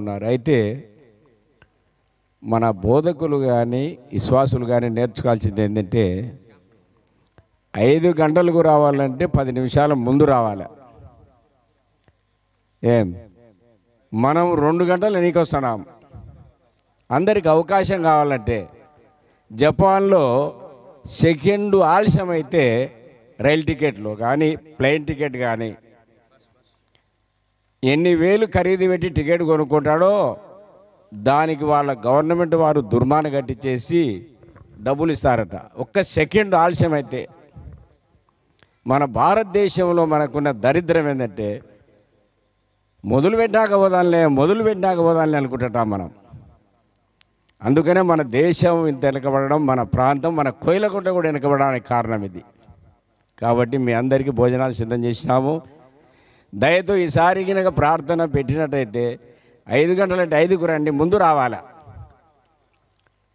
ఉన్నారు. అయితే మన బోధకులు కానీ విశ్వాసులు కానీ నేర్చుకోవాల్సింది ఏంటంటే 5 గంటలకు రావాలంటే 10 నిమిషాల ముందు రావాలి. మనం 2 గంటలు ఎన్నికి వస్తున్నాం. అందరికి అవకాశం కావాలంటే జపాన్లో సెకండ్ ఆలస్యం అయితే రైలు టికెట్లు కానీ ప్లేన్ టికెట్ కానీ ఎన్ని వేలు ఖరీదు పెట్టి టికెట్ కొనుక్కుంటాడో దానికి వాళ్ళ గవర్నమెంట్ వారు దుర్మాన కట్టించేసి డబ్బులు ఇస్తారట. ఒక్క సెకండ్ ఆలస్యం అయితే. మన భారతదేశంలో మనకున్న దరిద్రం ఏంటంటే మొదలు పెట్టాక పోదాంలే అనుకుంటాం మనం. అందుకనే మన దేశం ఇంత వెనకబడడం, మన ప్రాంతం, మన కోయిలకుంట కూడా వెనకబడడానికి కారణం ఇది. కాబట్టి మీ అందరికీ భోజనాలు సిద్ధం చేసినాము. దయతో ఈసారి కనుక ప్రార్థన పెట్టినట్టయితే 5 గంటలంటే 5కు రండి, ముందు రావాలా.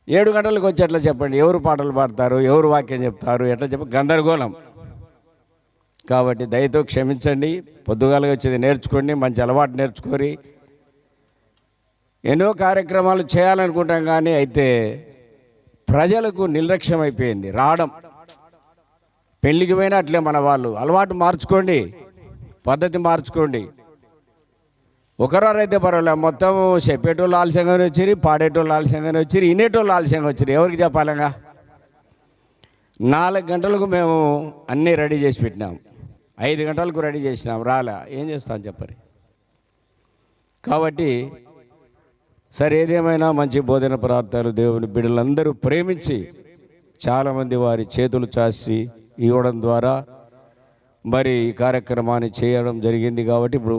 7 గంటలకు వచ్చి ఎట్లా చెప్పండి, ఎవరు పాటలు పాడతారు, ఎవరు వాక్యం చెప్తారు, ఎట్లా గందరగోళం. కాబట్టి దయతో క్షమించండి. పొద్దుగాలుగా వచ్చేది నేర్చుకోండి, మంచి అలవాటు నేర్చుకొని ఎన్నో కార్యక్రమాలు చేయాలనుకుంటాం. కానీ అయితే ప్రజలకు నిర్లక్ష్యం అయిపోయింది రావడం. పెళ్ళికి పోయినా అట్లే మన వాళ్ళు. అలవాటు మార్చుకోండి, పద్ధతి మార్చుకోండి. ఒకరోజైతే పర్వాలేదు, మొత్తం చెప్పేటోళ్ళు ఆలస్యంగానే వచ్చి, పాడేటోళ్ళు ఆలస్యంగానే వచ్చి, వినేటోళ్ళు ఆలస్యంగా వచ్చారు. ఎవరికి చెప్పాలంగా? 4 గంటలకు మేము అన్నీ రెడీ చేసి పెట్టినాం, 5 గంటలకు రెడీ చేసినాం, రాలే. ఏం చేస్తాం చెప్పరు. కాబట్టి సరే, ఏదేమైనా మంచి బోధన పదార్థాలు దేవుని బిడ్డలందరూ ప్రేమించి చాలామంది వారి చేతులు చాసి ఇవ్వడం ద్వారా మరి ఈ కార్యక్రమాన్ని చేయడం జరిగింది. కాబట్టి ఇప్పుడు